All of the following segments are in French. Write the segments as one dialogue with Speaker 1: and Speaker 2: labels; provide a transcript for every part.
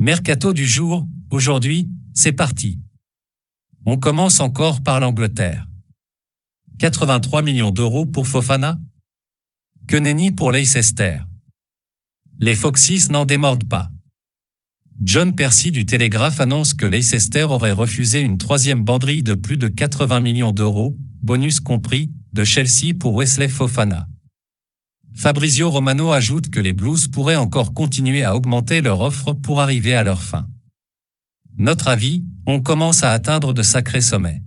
Speaker 1: Mercato du jour, aujourd'hui, c'est parti. On commence encore par l'Angleterre. 83 millions d'euros pour Fofana? Que nenni pour Leicester. Les Foxes n'en démordent pas. John Percy du Télégraphe annonce que Leicester aurait refusé une troisième banderille de plus de 80 millions d'euros, bonus compris, de Chelsea pour Wesley Fofana. Fabrizio Romano ajoute que les Blues pourraient encore continuer à augmenter leur offre pour arriver à leur fin. Notre avis, on commence à atteindre de sacrés sommets.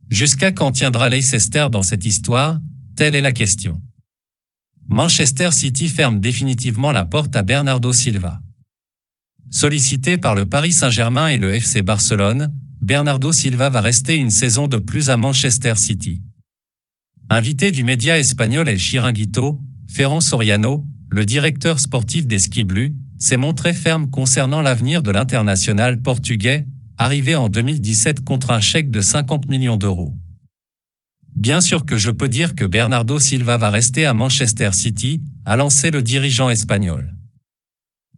Speaker 1: Jusqu'à quand tiendra Leicester dans cette histoire? Telle est la question. Manchester City ferme définitivement la porte à Bernardo Silva. Sollicité par le Paris Saint-Germain et le FC Barcelone, Bernardo Silva va rester une saison de plus à Manchester City. Invité du média espagnol El Chiringuito, Ferran Soriano, le directeur sportif des Ski Blues, s'est montré ferme concernant l'avenir de l'international portugais, arrivé en 2017 contre un chèque de 50 millions d'euros. Bien sûr que je peux dire que Bernardo Silva va rester à Manchester City, a lancé le dirigeant espagnol.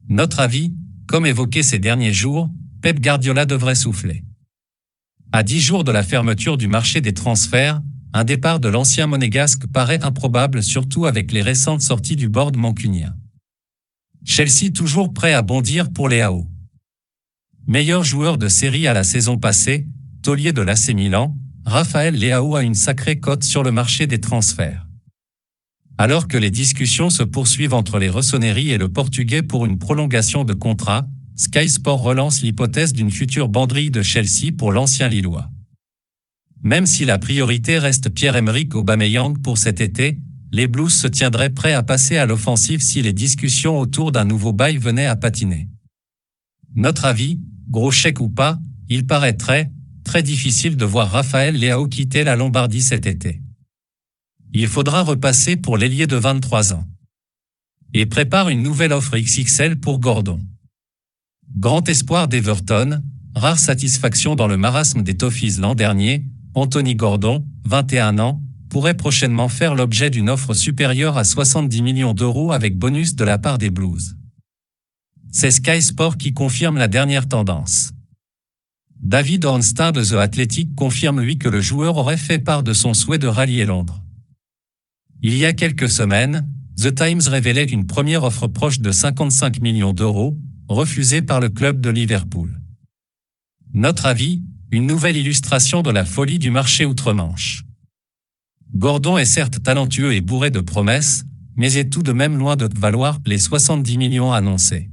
Speaker 1: Notre avis, comme évoqué ces derniers jours, Pep Guardiola devrait souffler. À 10 jours de la fermeture du marché des transferts, un départ de l'ancien monégasque paraît improbable, surtout avec les récentes sorties du board mancunien. Chelsea toujours prêt à bondir pour Leao. Meilleur joueur de série à la saison passée, taulier de l'AC Milan, Raphaël Leao a une sacrée cote sur le marché des transferts. Alors que les discussions se poursuivent entre les Rossoneri et le Portugais pour une prolongation de contrat, Sky Sport relance l'hypothèse d'une future banderille de Chelsea pour l'ancien Lillois. Même si la priorité reste Pierre-Emerick Aubameyang pour cet été, les Blues se tiendraient prêts à passer à l'offensive si les discussions autour d'un nouveau bail venaient à patiner. Notre avis, gros chèque ou pas, il paraît très difficile de voir Raphaël Leao quitter la Lombardie cet été. Il faudra repasser pour l'ailier de 23 ans. Et prépare une nouvelle offre XXL pour Gordon. Grand espoir d'Everton, rare satisfaction dans le marasme des Toffees l'an dernier, Anthony Gordon, 21 ans, pourrait prochainement faire l'objet d'une offre supérieure à 70 millions d'euros avec bonus de la part des Blues. C'est Sky Sport qui confirme la dernière tendance. David Ornstein de The Athletic confirme lui que le joueur aurait fait part de son souhait de rallier Londres. Il y a quelques semaines, The Times révélait une première offre proche de 55 millions d'euros, refusée par le club de Liverpool. Notre avis, une nouvelle illustration de la folie du marché outre-Manche. Gordon est certes talentueux et bourré de promesses, mais est tout de même loin de valoir les 70 millions annoncés.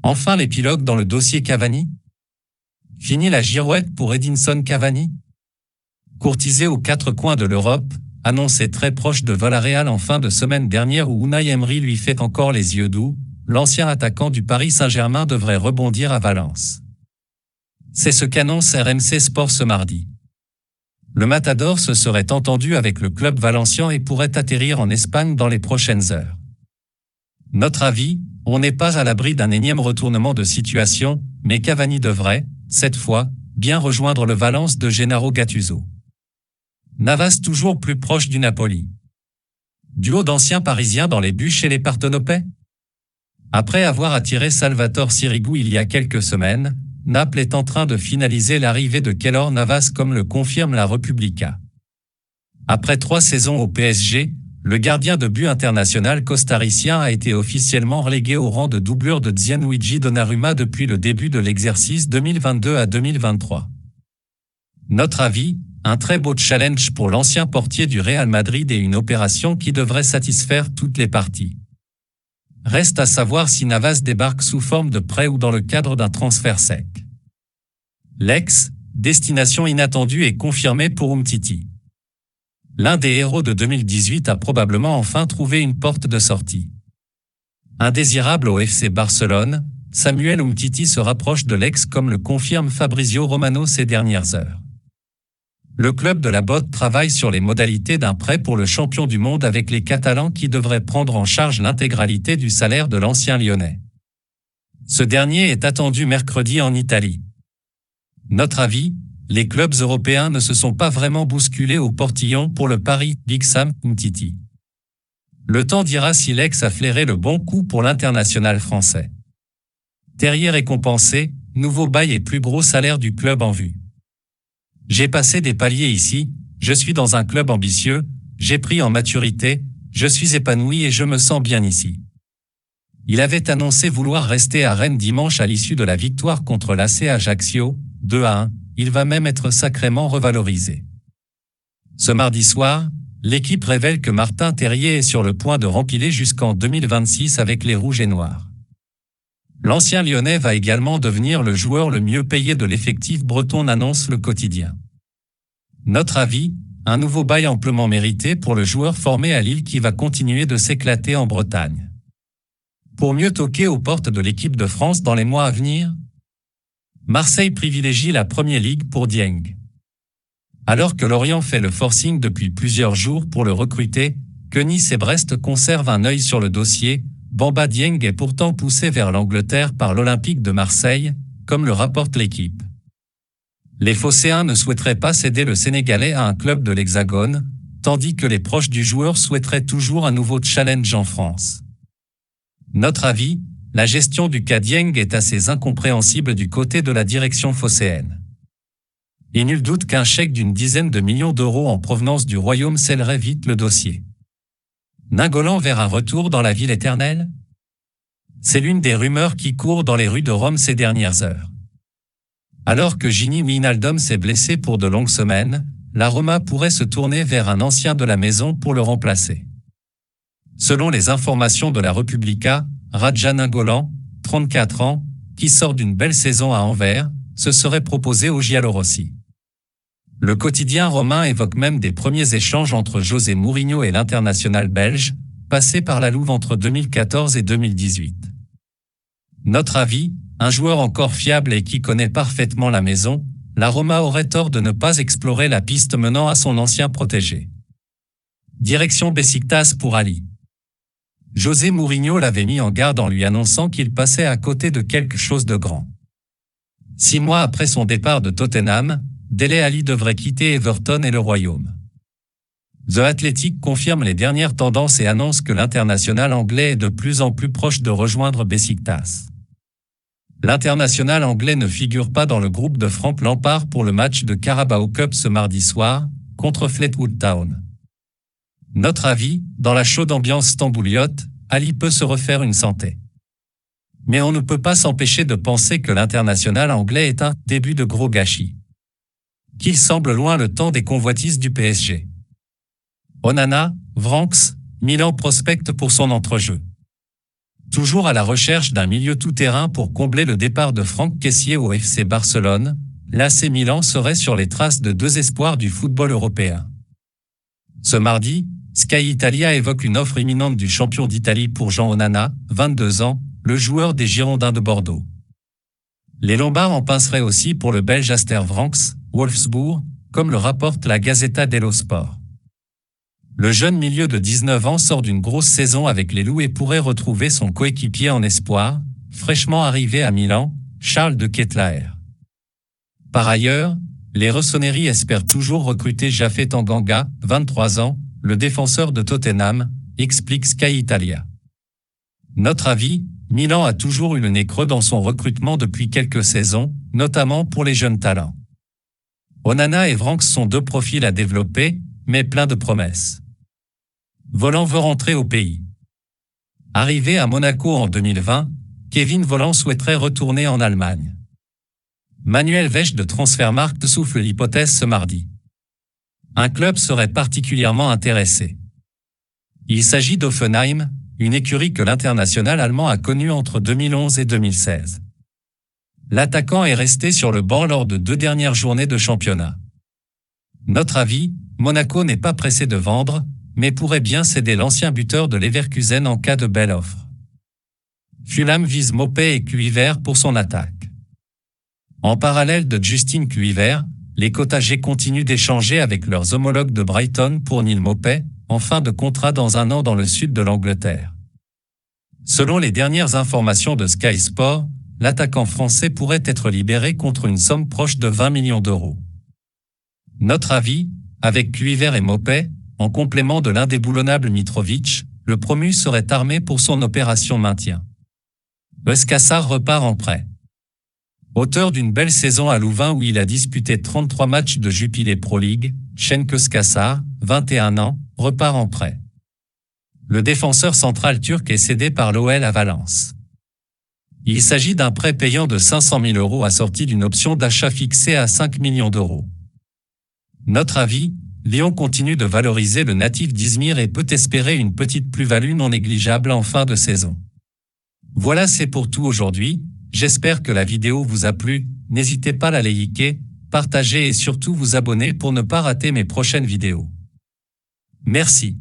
Speaker 1: Enfin l'épilogue dans le dossier Cavani? Fini la girouette pour Edinson Cavani? Courtisé aux quatre coins de l'Europe, annoncé très proche de Villarreal en fin de semaine dernière où Unai Emery lui fait encore les yeux doux, l'ancien attaquant du Paris Saint-Germain devrait rebondir à Valence. C'est ce qu'annonce RMC Sport ce mardi. Le Matador se serait entendu avec le club valencien et pourrait atterrir en Espagne dans les prochaines heures. Notre avis, on n'est pas à l'abri d'un énième retournement de situation, mais Cavani devrait, cette fois, bien rejoindre le Valence de Gennaro Gattuso. Navas toujours plus proche du Napoli. Duo d'anciens Parisiens dans les buts chez les Partenopais? Après avoir attiré Salvatore Sirigu il y a quelques semaines, Naples est en train de finaliser l'arrivée de Keylor Navas comme le confirme la Repubblica. Après 3 saisons au PSG, le gardien de but international costaricien a été officiellement relégué au rang de doublure de Gianluigi Donnarumma depuis le début de l'exercice 2022 à 2023. Notre avis, un très beau challenge pour l'ancien portier du Real Madrid et une opération qui devrait satisfaire toutes les parties. Reste à savoir si Navas débarque sous forme de prêt ou dans le cadre d'un transfert sec. Destination inattendue et confirmée pour Umtiti. L'un des héros de 2018 a probablement enfin trouvé une porte de sortie. Indésirable au FC Barcelone, Samuel Umtiti se rapproche de l'ex comme le confirme Fabrizio Romano ces dernières heures. Le club de la Botte travaille sur les modalités d'un prêt pour le champion du monde avec les Catalans qui devraient prendre en charge l'intégralité du salaire de l'ancien Lyonnais. Ce dernier est attendu mercredi en Italie. Notre avis, les clubs européens ne se sont pas vraiment bousculés au portillon pour le pari Big Sam Umtiti. Le temps dira si l'ex a flairé le bon coup pour l'international français. Terrier récompensé, nouveau bail et plus gros salaire du club en vue. J'ai passé des paliers ici, je suis dans un club ambitieux, j'ai pris en maturité, je suis épanoui et je me sens bien ici. Il avait annoncé vouloir rester à Rennes dimanche à l'issue de la victoire contre l'AC Ajaccio, 2-1, il va même être sacrément revalorisé. Ce mardi soir, l'équipe révèle que Martin Terrier est sur le point de rempiler jusqu'en 2026 avec les Rouges et Noirs. L'ancien Lyonnais va également devenir le joueur le mieux payé de l'effectif breton, annonce le quotidien. Notre avis, un nouveau bail amplement mérité pour le joueur formé à Lille qui va continuer de s'éclater en Bretagne. Pour mieux toquer aux portes de l'équipe de France dans les mois à venir, Marseille privilégie la Premier League pour Dieng. Alors que Lorient fait le forcing depuis plusieurs jours pour le recruter, que Nice et Brest conservent un œil sur le dossier, Bamba Dieng est pourtant poussé vers l'Angleterre par l'Olympique de Marseille, comme le rapporte l'équipe. Les Phocéens ne souhaiteraient pas céder le Sénégalais à un club de l'Hexagone, tandis que les proches du joueur souhaiteraient toujours un nouveau challenge en France. Notre avis, la gestion du cas Dieng est assez incompréhensible du côté de la direction phocéenne. Et nul doute qu'un chèque d'une dizaine de millions d'euros en provenance du royaume scellerait vite le dossier. Nainggolan vers un retour dans la ville éternelle? C'est l'une des rumeurs qui courent dans les rues de Rome ces dernières heures. Alors que Gini Wijnaldum s'est blessé pour de longues semaines, la Roma pourrait se tourner vers un ancien de la maison pour le remplacer. Selon les informations de la Repubblica, Radja Nainggolan, 34 ans, qui sort d'une belle saison à Anvers, se serait proposé au Giallorossi. Le quotidien romain évoque même des premiers échanges entre José Mourinho et l'international belge, passé par la Louve entre 2014 et 2018. Notre avis, un joueur encore fiable et qui connaît parfaitement la maison, la Roma aurait tort de ne pas explorer la piste menant à son ancien protégé. Direction Beşiktaş pour Ali. José Mourinho l'avait mis en garde en lui annonçant qu'il passait à côté de quelque chose de grand. 6 mois après son départ de Tottenham, Dele Alli devrait quitter Everton et le Royaume. The Athletic confirme les dernières tendances et annonce que l'international anglais est de plus en plus proche de rejoindre Beşiktaş. L'international anglais ne figure pas dans le groupe de Frank Lampard pour le match de Carabao Cup ce mardi soir, contre Fleetwood Town. Notre avis, dans la chaude ambiance stambouliote, Ali peut se refaire une santé. Mais on ne peut pas s'empêcher de penser que l'international anglais est un début de gros gâchis. Qu'il semble loin le temps des convoitises du PSG. Onana, Vranks, Milan prospecte pour son entrejeu. Toujours à la recherche d'un milieu tout-terrain pour combler le départ de Franck Kessié au FC Barcelone, l'AC Milan serait sur les traces de 2 espoirs du football européen. Ce mardi, Sky Italia évoque une offre imminente du champion d'Italie pour Jean Onana, 22 ans, le joueur des Girondins de Bordeaux. Les Lombards en pinceraient aussi pour le Belge Aster Vranks, Wolfsburg, comme le rapporte la Gazzetta dello Sport. Le jeune milieu de 19 ans sort d'une grosse saison avec les Loups et pourrait retrouver son coéquipier en espoir, fraîchement arrivé à Milan, Charles de Ketelaere. Par ailleurs, les Rossoneri espèrent toujours recruter Japhet Tanganga, 23 ans, le défenseur de Tottenham, explique Sky Italia. Notre avis, Milan a toujours eu le nez creux dans son recrutement depuis quelques saisons, notamment pour les jeunes talents. Onana et Vranks sont 2 profils à développer, mais plein de promesses. Voland veut rentrer au pays. Arrivé à Monaco en 2020, Kevin Voland souhaiterait retourner en Allemagne. Manuel Wesch de Transfermarkt souffle l'hypothèse ce mardi. Un club serait particulièrement intéressé. Il s'agit d'Offenheim, une écurie que l'international allemand a connue entre 2011 et 2016. L'attaquant est resté sur le banc lors de 2 dernières journées de championnat. Notre avis, Monaco n'est pas pressé de vendre, mais pourrait bien céder l'ancien buteur de Leverkusen en cas de belle offre. Fulham vise Mopé et Kluivert pour son attaque. En parallèle de Justin Kluivert, les Cottagers continuent d'échanger avec leurs homologues de Brighton pour Neal Maupay, en fin de contrat dans 1 an dans le sud de l'Angleterre. Selon les dernières informations de Sky Sport, l'attaquant français pourrait être libéré contre une somme proche de 20 millions d'euros. Notre avis, avec Kluivert et Maupay, en complément de l'indéboulonnable Mitrovic, le promu serait armé pour son opération maintien. Euskassar repart en prêt. Auteur d'une belle saison à Louvain où il a disputé 33 matchs de Jupiler Pro League, Cenk Euskassar, 21 ans, repart en prêt. Le défenseur central turc est cédé par l'OL à Valence. Il s'agit d'un prêt payant de 500 000 € assorti d'une option d'achat fixée à 5 millions d'euros. Notre avis, Lyon continue de valoriser le natif d'Izmir et peut espérer une petite plus-value non négligeable en fin de saison. Voilà, c'est pour tout aujourd'hui. J'espère que la vidéo vous a plu. N'hésitez pas à la liker, partager et surtout vous abonner pour ne pas rater mes prochaines vidéos. Merci.